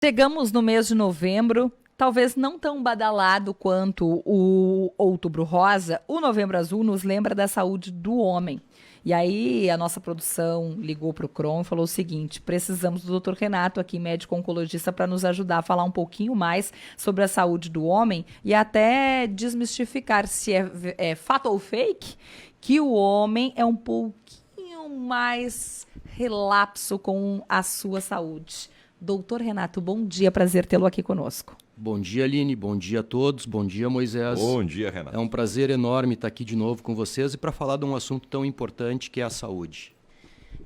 Chegamos no mês de novembro, talvez não tão badalado quanto o Outubro Rosa, o Novembro Azul nos lembra da saúde do homem. E aí a nossa produção ligou para o Cron e falou o seguinte: precisamos do Dr. Renato aqui, médico oncologista, para nos ajudar a falar um pouquinho mais sobre a saúde do homem e até desmistificar se é fato ou fake que o homem é um pouquinho mais relapso com a sua saúde. Doutor Renato, bom dia, prazer tê-lo aqui conosco. Bom dia, Aline, bom dia a todos, bom dia, Moisés. Bom dia, Renato. É um prazer enorme estar aqui de novo com vocês e para falar de um assunto tão importante que é a saúde.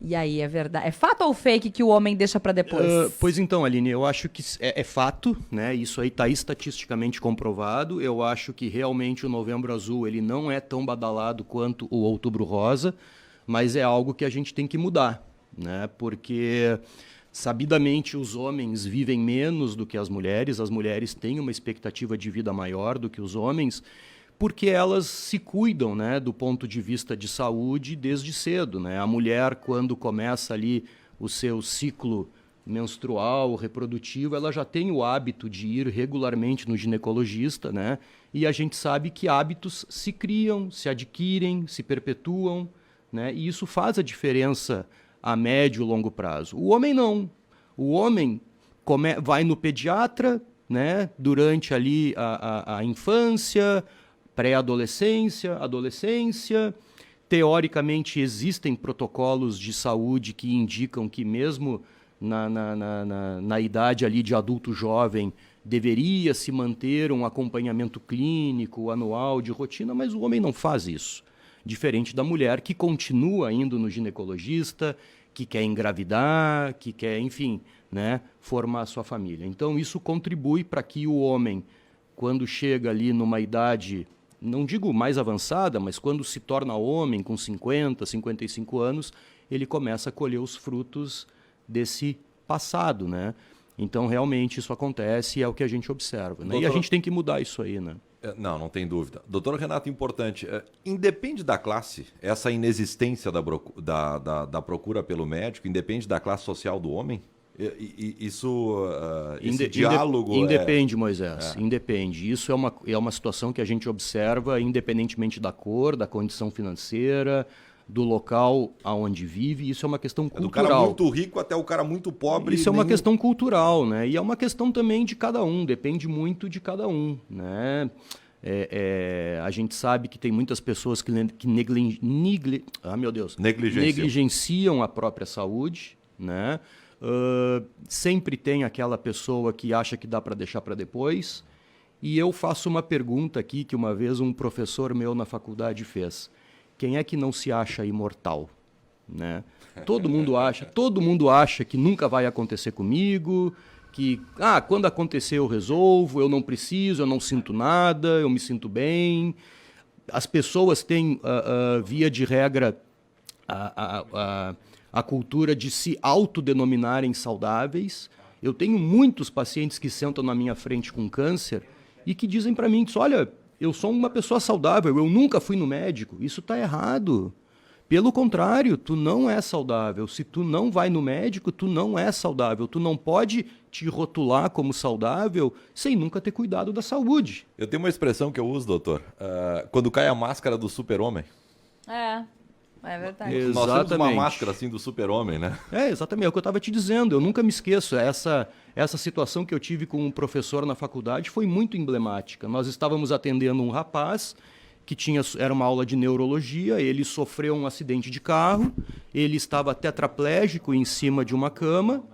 E aí, é verdade? É fato ou fake que o homem deixa para depois? Pois então, Aline, eu acho que é fato, né? Isso aí está estatisticamente comprovado. Eu acho que realmente o Novembro Azul ele não é tão badalado quanto o Outubro Rosa, mas é algo que a gente tem que mudar, né? Porque sabidamente, os homens vivem menos do que as mulheres têm uma expectativa de vida maior do que os homens, porque elas se cuidam, né, do ponto de vista de saúde desde cedo, né? A mulher, quando começa ali o seu ciclo menstrual, reprodutivo, ela já tem o hábito de ir regularmente no ginecologista, né? E a gente sabe que hábitos se criam, se adquirem, se perpetuam, né? E isso faz a diferença a médio e longo prazo. O homem não. O homem vai no pediatra, né, durante ali a infância, pré-adolescência, adolescência. Teoricamente, existem protocolos de saúde que indicam que mesmo na idade ali de adulto jovem deveria se manter um acompanhamento clínico anual de rotina, mas o homem não faz isso. Diferente da mulher que continua indo no ginecologista, que quer engravidar, que quer, enfim, né, formar a sua família. Então, isso contribui para que o homem, quando chega ali numa idade, não digo mais avançada, mas quando se torna homem, com 50, 55 anos, ele começa a colher os frutos desse passado, né? Então, realmente, isso acontece e é o que a gente observa, né? Doutor... E a gente tem que mudar isso aí, né? Não tem dúvida. Doutor Renato, importante, independe da classe, essa inexistência da procura pelo médico, independe da classe social do homem? Esse diálogo... Independe, Moisés, independe. Isso é uma situação que a gente observa independentemente da cor, da condição financeira, do local aonde vive. Isso é uma questão cultural. Do cara muito rico até o cara muito pobre. Isso é uma questão cultural, né? E é uma questão também de cada um, depende muito de cada um, né? A gente sabe que tem muitas pessoas que negligenciam a própria saúde, né? Sempre tem aquela pessoa que acha que dá para deixar para depois. E eu faço uma pergunta aqui que uma vez um professor meu na faculdade fez. Quem é que não se acha imortal? Né? Todo mundo acha que nunca vai acontecer comigo, que quando acontecer eu resolvo, eu não preciso, eu não sinto nada, eu me sinto bem. As pessoas têm, via de regra, a cultura de se autodenominarem saudáveis. Eu tenho muitos pacientes que sentam na minha frente com câncer e que dizem para mim, olha, eu sou uma pessoa saudável, eu nunca fui no médico. Isso está errado. Pelo contrário, tu não é saudável. Se tu não vai no médico, tu não é saudável. Tu não pode te rotular como saudável sem nunca ter cuidado da saúde. Eu tenho uma expressão que eu uso, doutor. Quando cai a máscara do super-homem. É verdade. Exatamente. Nós temos uma máscara assim do super-homem, né? Exatamente. É o que eu estava te dizendo. Eu nunca me esqueço. Essa situação que eu tive com um professor na faculdade foi muito emblemática. Nós estávamos atendendo um rapaz que era uma aula de neurologia, ele sofreu um acidente de carro, ele estava tetraplégico em cima de uma cama,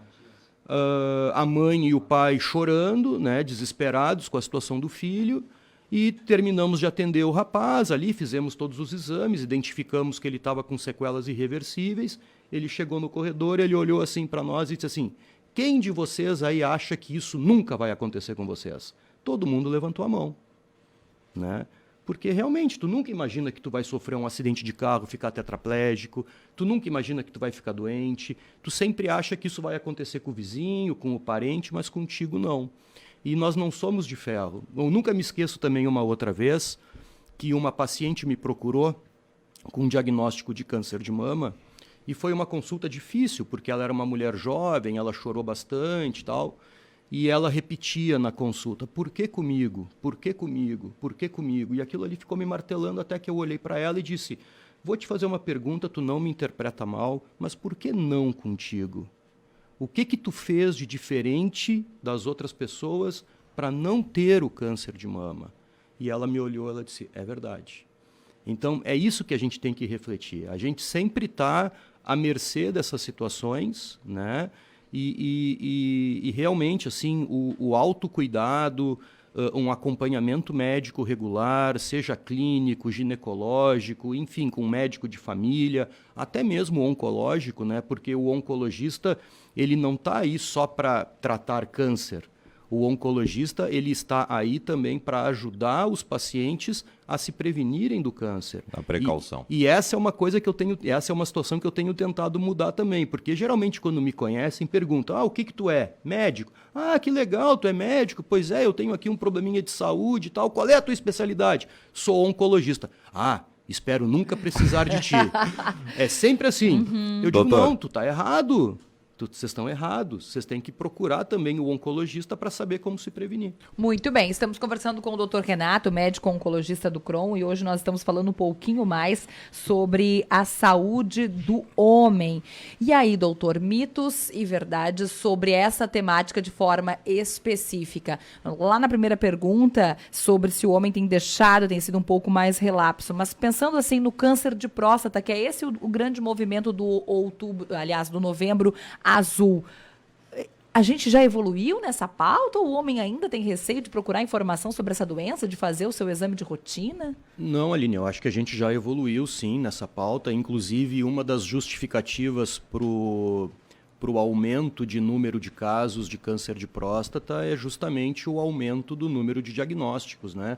a mãe e o pai chorando, né, desesperados com a situação do filho, e terminamos de atender o rapaz ali, fizemos todos os exames, identificamos que ele estava com sequelas irreversíveis, ele chegou no corredor, ele olhou assim para nós e disse assim, quem de vocês aí acha que isso nunca vai acontecer com vocês? Todo mundo levantou a mão, né? Porque realmente, tu nunca imagina que tu vai sofrer um acidente de carro, ficar tetraplégico, tu nunca imagina que tu vai ficar doente, tu sempre acha que isso vai acontecer com o vizinho, com o parente, mas contigo não. E nós não somos de ferro. Eu nunca me esqueço também uma outra vez que uma paciente me procurou com um diagnóstico de câncer de mama e foi uma consulta difícil, porque ela era uma mulher jovem, ela chorou bastante e tal. E ela repetia na consulta, por que comigo? Por que comigo? Por que comigo? E aquilo ali ficou me martelando até que eu olhei para ela e disse, vou te fazer uma pergunta, tu não me interpreta mal, mas por que não contigo? O que tu fez de diferente das outras pessoas para não ter o câncer de mama? E ela me olhou, ela disse, é verdade. Então, é isso que a gente tem que refletir. A gente sempre está à mercê dessas situações, né? E realmente, assim, o autocuidado, um acompanhamento médico regular, seja clínico, ginecológico, enfim, com médico de família, até mesmo oncológico, né? Porque o oncologista ele não está aí só para tratar câncer. O oncologista ele está aí também para ajudar os pacientes a se prevenirem do câncer. A precaução. E essa é uma coisa que eu tenho, essa é uma situação que eu tenho tentado mudar também, porque geralmente quando me conhecem perguntam: o que tu é? Médico? Ah, que legal, tu é médico? Pois é, eu tenho aqui um probleminha de saúde e tal. Qual é a tua especialidade? Sou oncologista. Ah, espero nunca precisar de ti. É sempre assim. Eu digo, Doutor. não, tu tá errado. Vocês estão errados. Vocês têm que procurar também o oncologista para saber como se prevenir. Muito bem, estamos conversando com o Dr. Renato, médico oncologista do Crohn, e hoje nós estamos falando um pouquinho mais sobre a saúde do homem. E aí, doutor, mitos e verdades sobre essa temática de forma específica. Lá na primeira pergunta, sobre se o homem tem sido um pouco mais relapso, mas pensando assim no câncer de próstata, que é esse o grande movimento do outubro, aliás, do novembro azul. A gente já evoluiu nessa pauta ou o homem ainda tem receio de procurar informação sobre essa doença, de fazer o seu exame de rotina? Não, Aline, eu acho que a gente já evoluiu sim nessa pauta. Inclusive, uma das justificativas para o aumento de número de casos de câncer de próstata é justamente o aumento do número de diagnósticos, né?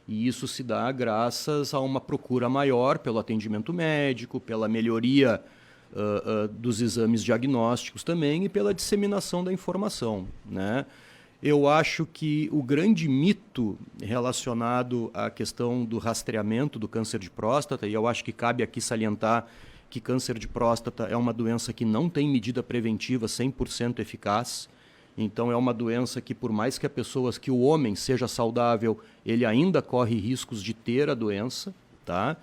E isso se dá graças a uma procura maior pelo atendimento médico, pela melhoria dos exames diagnósticos também e pela disseminação da informação, né? Eu acho que o grande mito relacionado à questão do rastreamento do câncer de próstata, e eu acho que cabe aqui salientar que câncer de próstata é uma doença que não tem medida preventiva 100% eficaz. Então é uma doença que, por mais que que o homem seja saudável, ele ainda corre riscos de ter a doença, tá?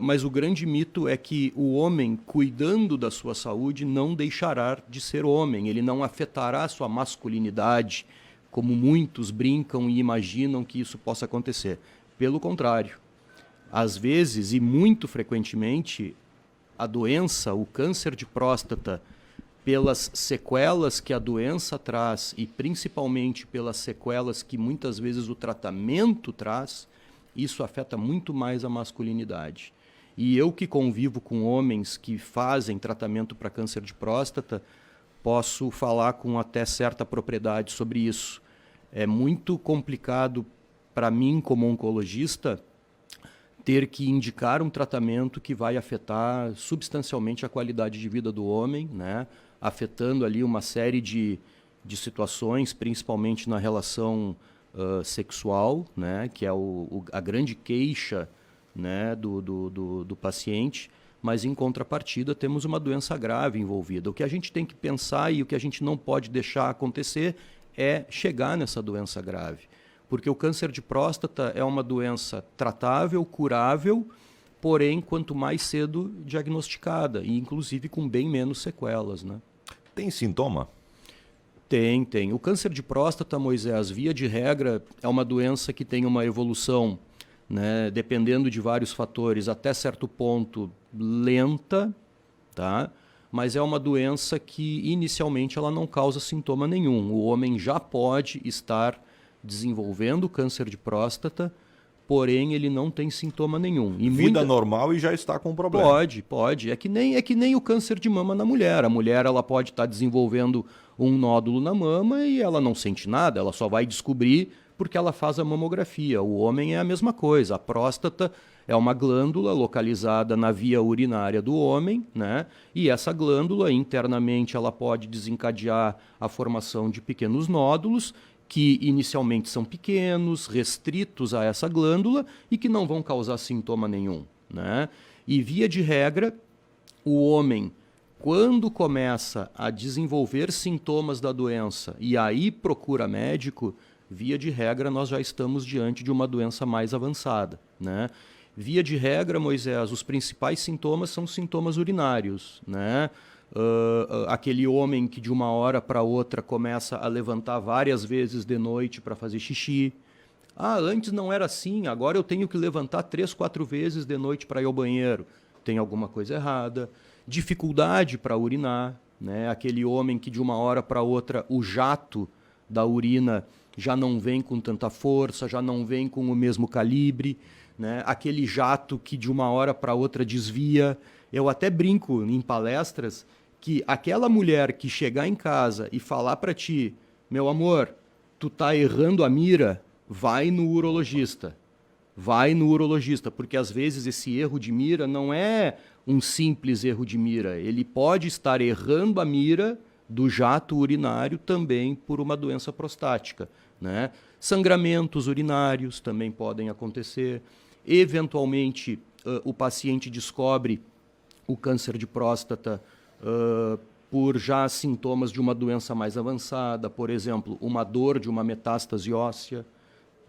Mas o grande mito é que o homem, cuidando da sua saúde, não deixará de ser homem. Ele não afetará a sua masculinidade, como muitos brincam e imaginam que isso possa acontecer. Pelo contrário, às vezes e muito frequentemente, a doença, o câncer de próstata, pelas sequelas que a doença traz e principalmente pelas sequelas que muitas vezes o tratamento traz, isso afeta muito mais a masculinidade. E eu que convivo com homens que fazem tratamento para câncer de próstata, posso falar com até certa propriedade sobre isso. É muito complicado para mim, como oncologista, ter que indicar um tratamento que vai afetar substancialmente a qualidade de vida do homem, né? Afetando ali uma série de situações, principalmente na relação sexual, né, que é a grande queixa, né, do paciente, mas em contrapartida temos uma doença grave envolvida. O que a gente tem que pensar e o que a gente não pode deixar acontecer é chegar nessa doença grave, porque o câncer de próstata é uma doença tratável, curável, porém quanto mais cedo diagnosticada e inclusive com bem menos sequelas, né? Tem sintoma? Tem. O câncer de próstata, Moisés, via de regra, é uma doença que tem uma evolução, né, dependendo de vários fatores, até certo ponto lenta, tá? Mas é uma doença que inicialmente ela não causa sintoma nenhum. O homem já pode estar desenvolvendo câncer de próstata, porém ele não tem sintoma nenhum. E Vida normal e já está com problema. Pode. É que nem o câncer de mama na mulher. A mulher ela pode estar desenvolvendo um nódulo na mama e ela não sente nada, ela só vai descobrir porque ela faz a mamografia. O homem é a mesma coisa. A próstata é uma glândula localizada na via urinária do homem, né? E essa glândula, internamente, ela pode desencadear a formação de pequenos nódulos que inicialmente são pequenos, restritos a essa glândula e que não vão causar sintoma nenhum, né? E, via de regra, o homem, Quando começa a desenvolver sintomas da doença e aí procura médico, via de regra nós já estamos diante de uma doença mais avançada, né? Via de regra, Moisés, os principais sintomas são sintomas urinários, né? Aquele homem que de uma hora para outra começa a levantar várias vezes de noite para fazer xixi. Ah, antes não era assim, agora eu tenho que levantar 3, 4 vezes de noite para ir ao banheiro. Tem alguma coisa errada. Dificuldade para urinar, né? Aquele homem que de uma hora para outra o jato da urina já não vem com tanta força, já não vem com o mesmo calibre, né? Aquele jato que de uma hora para outra desvia. Eu até brinco em palestras que aquela mulher que chegar em casa e falar para ti, meu amor, tu tá errando a mira, vai no urologista. Vai no urologista, porque às vezes esse erro de mira não é um simples erro de mira. Ele pode estar errando a mira do jato urinário também por uma doença prostática, né? Sangramentos urinários também podem acontecer. Eventualmente, o paciente descobre o câncer de próstata por já sintomas de uma doença mais avançada, por exemplo, uma dor de uma metástase óssea.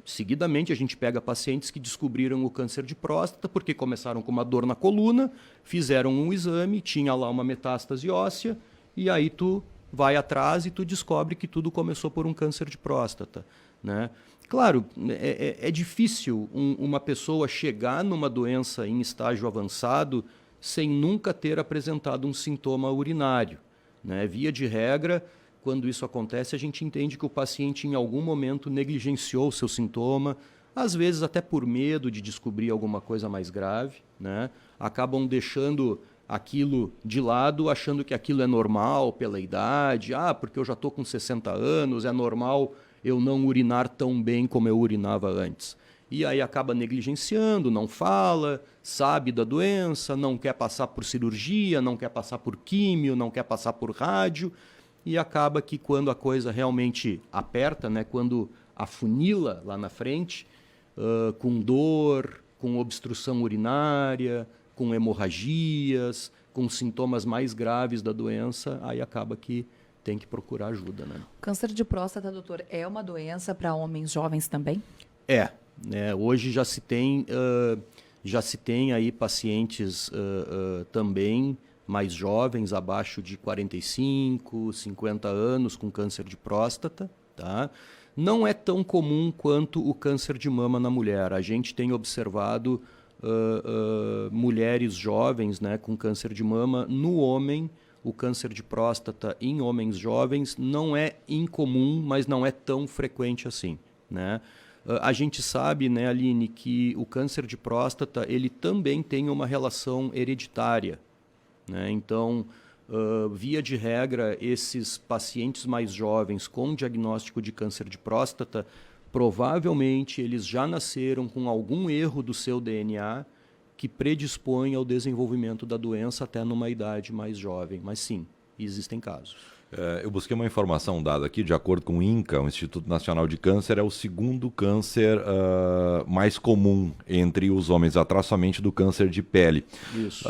Seguidamente, a gente pega pacientes que descobriram o câncer de próstata porque começaram com uma dor na coluna, fizeram um exame, tinha lá uma metástase óssea, e aí tu vai atrás e tu descobre que tudo começou por um câncer de próstata, né? Claro, é difícil uma pessoa chegar numa doença em estágio avançado sem nunca ter apresentado um sintoma urinário, né? Via de regra, quando isso acontece, a gente entende que o paciente em algum momento negligenciou o seu sintoma, às vezes até por medo de descobrir alguma coisa mais grave, né? Acabam deixando aquilo de lado, achando que aquilo é normal pela idade, porque eu já estou com 60 anos, é normal eu não urinar tão bem como eu urinava antes. E aí acaba negligenciando, não fala, sabe da doença, não quer passar por cirurgia, não quer passar por químio, não quer passar por rádio, e acaba que quando a coisa realmente aperta, né, quando afunila lá na frente, com dor, com obstrução urinária, com hemorragias, com sintomas mais graves da doença, aí acaba que tem que procurar ajuda, né? Câncer de próstata, doutor, é uma doença para homens jovens também? Hoje já se tem aí pacientes também mais jovens, abaixo de 45, 50 anos, com câncer de próstata, tá? Não é tão comum quanto o câncer de mama na mulher. A gente tem observado mulheres jovens, né, com câncer de mama. No homem, o câncer de próstata em homens jovens não é incomum, mas não é tão frequente assim, né? A gente sabe, né, Aline, que o câncer de próstata ele também tem uma relação hereditária, né? Então, via de regra, esses pacientes mais jovens com diagnóstico de câncer de próstata, provavelmente eles já nasceram com algum erro do seu DNA que predispõe ao desenvolvimento da doença até numa idade mais jovem. Mas sim, existem casos. Eu busquei uma informação dada aqui, de acordo com o INCA, o Instituto Nacional de Câncer, é o segundo câncer mais comum entre os homens, atrás somente do câncer de pele. Isso.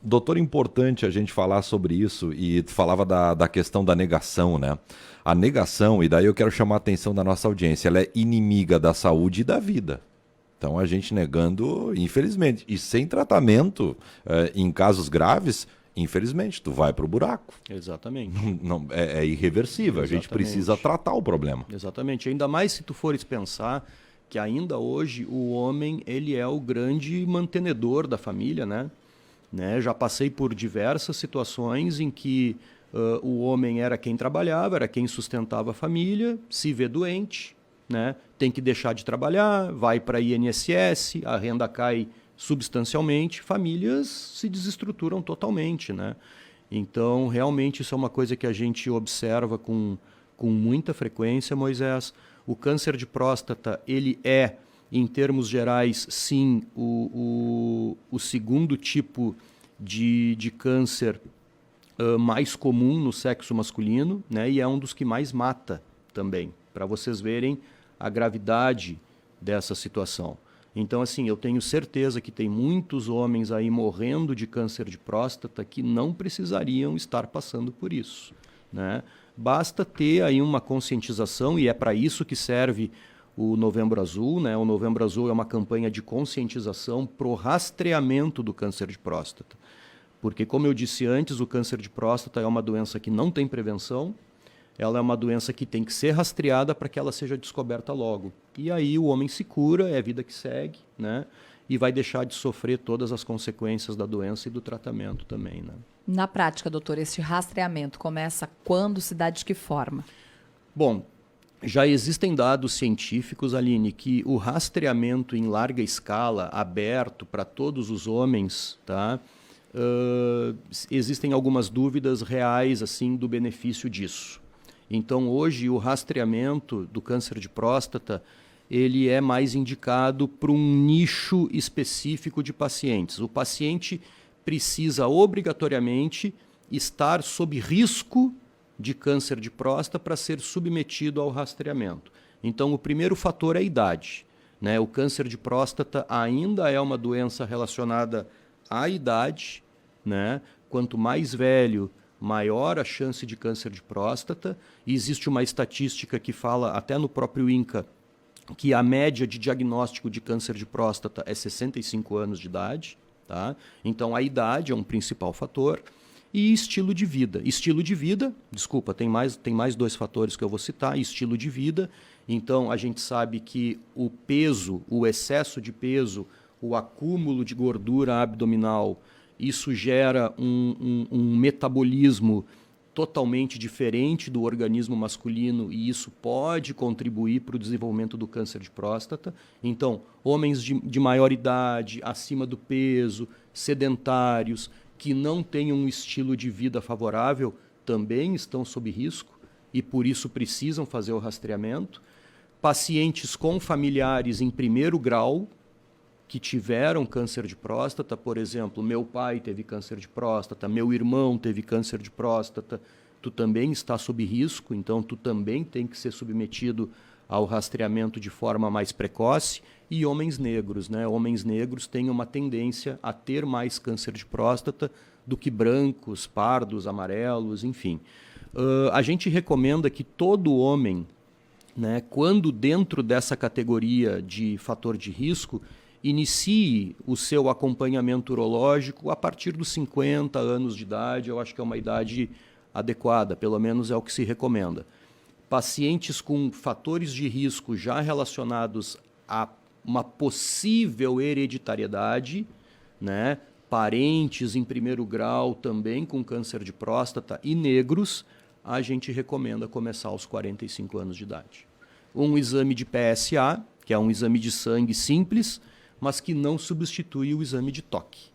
Doutor, importante a gente falar sobre isso, e tu falava da questão da negação, né? A negação, e daí eu quero chamar a atenção da nossa audiência, ela é inimiga da saúde e da vida. Então a gente negando, infelizmente, e sem tratamento, em casos graves, infelizmente, tu vai para o buraco. Exatamente. É irreversível. Exatamente. A gente precisa tratar o problema. Exatamente. Ainda mais se tu fores pensar que ainda hoje o homem ele é o grande mantenedor da família, né? Já passei por diversas situações em que o homem era quem trabalhava, era quem sustentava a família, se vê doente, né? Tem que deixar de trabalhar, vai para INSS, a renda cai substancialmente, famílias se desestruturam totalmente, né? Então, realmente, isso é uma coisa que a gente observa com muita frequência, Moisés. O câncer de próstata, ele é, em termos gerais, sim, o segundo tipo de câncer mais comum no sexo masculino, né? E é um dos que mais mata também, para vocês verem a gravidade dessa situação. Então, assim, eu tenho certeza que tem muitos homens aí morrendo de câncer de próstata que não precisariam estar passando por isso, né? Basta ter aí uma conscientização, e é para isso que serve o Novembro Azul, né? O Novembro Azul é uma campanha de conscientização pro rastreamento do câncer de próstata. Porque, como eu disse antes, o câncer de próstata é uma doença que não tem prevenção, ela é uma doença que tem que ser rastreada para que ela seja descoberta logo. E aí o homem se cura, é a vida que segue, né? E vai deixar de sofrer todas as consequências da doença e do tratamento também, né? Na prática, doutor, este rastreamento começa quando, se dá de que forma? Bom, já existem dados científicos, Aline, que o rastreamento em larga escala, aberto para todos os homens, tá? Existem algumas dúvidas reais assim do benefício disso. Então, hoje, o rastreamento do câncer de próstata, ele é mais indicado para um nicho específico de pacientes. O paciente precisa obrigatoriamente estar sob risco de câncer de próstata para ser submetido ao rastreamento. Então, o primeiro fator é a idade, né? O câncer de próstata ainda é uma doença relacionada à idade, né? Quanto mais velho, maior a chance de câncer de próstata. E existe uma estatística que fala, até no próprio INCA, que a média de diagnóstico de câncer de próstata é 65 anos de idade. Tá? Então, a idade é um principal fator. E estilo de vida. Estilo de vida, desculpa, tem mais dois fatores que eu vou citar. Estilo de vida. Então, a gente sabe que o peso, o excesso de peso, o acúmulo de gordura abdominal, isso gera um metabolismo totalmente diferente do organismo masculino, e isso pode contribuir para o desenvolvimento do câncer de próstata. Então, homens de maior idade, acima do peso, sedentários, que não têm um estilo de vida favorável, também estão sob risco e por isso precisam fazer o rastreamento. Pacientes com familiares em primeiro grau, que tiveram câncer de próstata, por exemplo, meu pai teve câncer de próstata, meu irmão teve câncer de próstata, tu também está sob risco, então tu também tem que ser submetido ao rastreamento de forma mais precoce. E homens negros, né? Homens negros têm uma tendência a ter mais câncer de próstata do que brancos, pardos, amarelos, enfim. A gente recomenda que todo homem, né, quando dentro dessa categoria de fator de risco, inicie o seu acompanhamento urológico a partir dos 50 anos de idade. Eu acho que é uma idade adequada, pelo menos é o que se recomenda. Pacientes com fatores de risco já relacionados a uma possível hereditariedade, né? Parentes em primeiro grau também com câncer de próstata e negros, a gente recomenda começar aos 45 anos de idade. Um exame de PSA, que é um exame de sangue simples, mas que não substitui o exame de toque,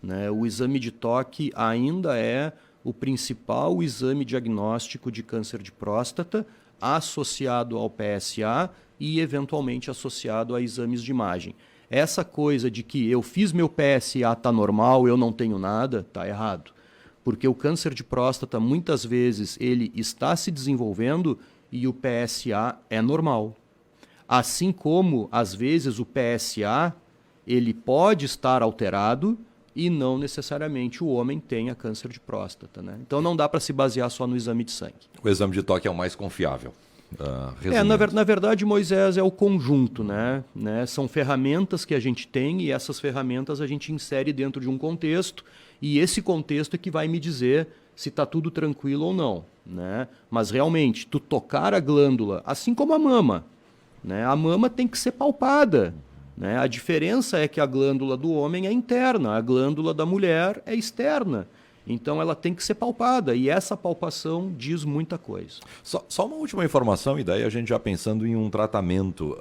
né? O exame de toque ainda é o principal exame diagnóstico de câncer de próstata, associado ao PSA e, eventualmente, associado a exames de imagem. Essa coisa de que eu fiz meu PSA, está normal, eu não tenho nada, está errado. Porque o câncer de próstata, muitas vezes, ele está se desenvolvendo e o PSA é normal. Assim como, às vezes, o PSA ele pode estar alterado e não necessariamente o homem tenha câncer de próstata, né? Então não dá para se basear só no exame de sangue. O exame de toque é o mais confiável. Na verdade, Moisés, é o conjunto, né? São ferramentas que a gente tem e essas ferramentas a gente insere dentro de um contexto, e esse contexto é que vai me dizer se está tudo tranquilo ou não, né? Mas realmente, tu tocar a glândula, assim como a mama, né? A mama tem que ser palpada, né? A diferença é que a glândula do homem é interna, a glândula da mulher é externa. Então ela tem que ser palpada, e essa palpação diz muita coisa. Só uma última informação, e daí a gente já pensando em um tratamento.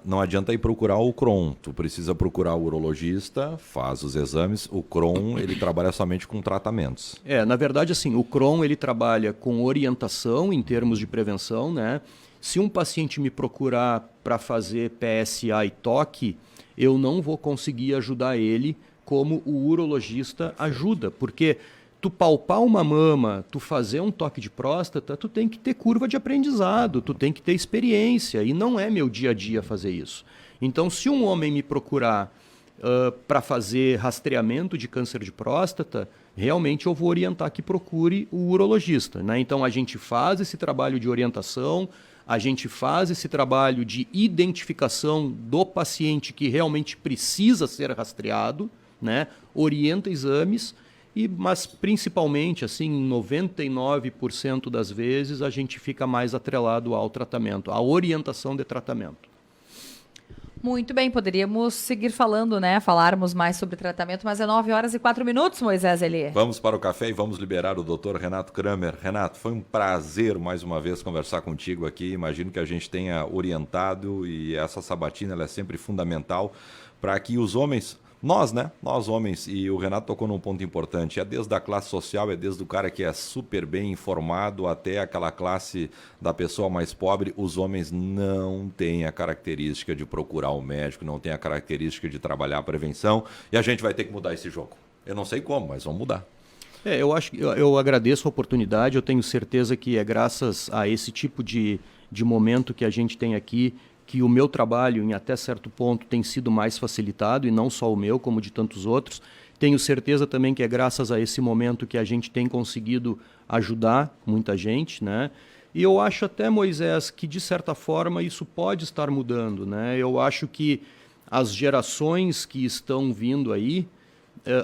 Não adianta ir procurar o Crohn, tu precisa procurar o urologista, faz os exames. O Crohn, ele trabalha somente com tratamentos. Na verdade, assim, o Crohn ele trabalha com orientação em termos de prevenção, né? Se um paciente me procurar para fazer PSA e toque, eu não vou conseguir ajudar ele como o urologista ajuda, porque tu palpar uma mama, tu fazer um toque de próstata, tu tem que ter curva de aprendizado, tu tem que ter experiência, e não é meu dia a dia fazer isso. Então, se um homem me procurar para fazer rastreamento de câncer de próstata, realmente eu vou orientar que procure o urologista, né? Então, a gente faz esse trabalho de orientação, a gente faz esse trabalho de identificação do paciente que realmente precisa ser rastreado, né? Orienta exames, mas principalmente, assim, 99% das vezes, a gente fica mais atrelado ao tratamento, à orientação de tratamento. Muito bem, poderíamos seguir falando, né? Falarmos mais sobre tratamento, mas é 9h04, Moisés Eli. Vamos para o café e vamos liberar o Dr. Renato Kramer. Renato, foi um prazer mais uma vez conversar contigo aqui. Imagino que a gente tenha orientado e essa sabatina ela é sempre fundamental para que os homens... Nós, né? Nós homens, e o Renato tocou num ponto importante, é desde a classe social, é desde o cara que é super bem informado até aquela classe da pessoa mais pobre, os homens não têm a característica de procurar o médico, não têm a característica de trabalhar a prevenção, e a gente vai ter que mudar esse jogo. Eu não sei como, mas vamos mudar. Eu agradeço a oportunidade, eu tenho certeza que é graças a esse tipo de momento que a gente tem aqui, que o meu trabalho, em até certo ponto, tem sido mais facilitado, e não só o meu, como de tantos outros. Tenho certeza também que é graças a esse momento que a gente tem conseguido ajudar muita gente, né? E eu acho até, Moisés, que de certa forma isso pode estar mudando, né? Eu acho que as gerações que estão vindo aí,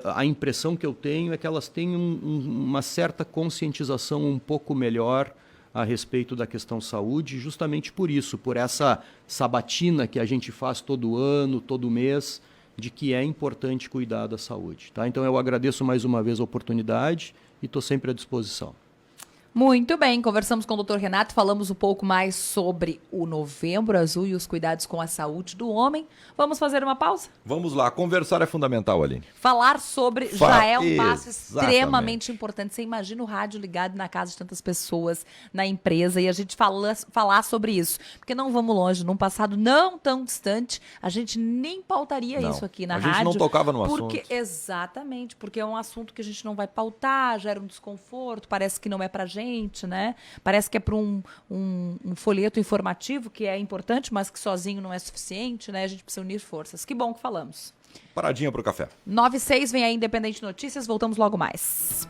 a impressão que eu tenho é que elas têm uma certa conscientização um pouco melhor a respeito da questão saúde, justamente por isso, por essa sabatina que a gente faz todo ano, todo mês, de que é importante cuidar da saúde. Tá? Então eu agradeço mais uma vez a oportunidade e estou sempre à disposição. Muito bem, conversamos com o Dr. Renato, falamos um pouco mais sobre o Novembro Azul e os cuidados com a saúde do homem. Vamos fazer uma pausa? Vamos lá, conversar é fundamental, Aline. Falar sobre já é um passo Exatamente. extremamente importante. Você imagina o rádio ligado na casa de tantas pessoas, na empresa, e a gente falar sobre isso. Porque não vamos longe, num passado não tão distante, a gente nem pautaria isso aqui na rádio. A gente não tocava no assunto. Exatamente, porque é um assunto que a gente não vai pautar, gera um desconforto, parece que não é pra gente, né? Parece que é para um folheto informativo, que é importante, mas que sozinho não é suficiente, né? A gente precisa unir forças. Que bom que falamos. Paradinha para o café. 9h06, vem aí Independente Notícias, voltamos logo mais.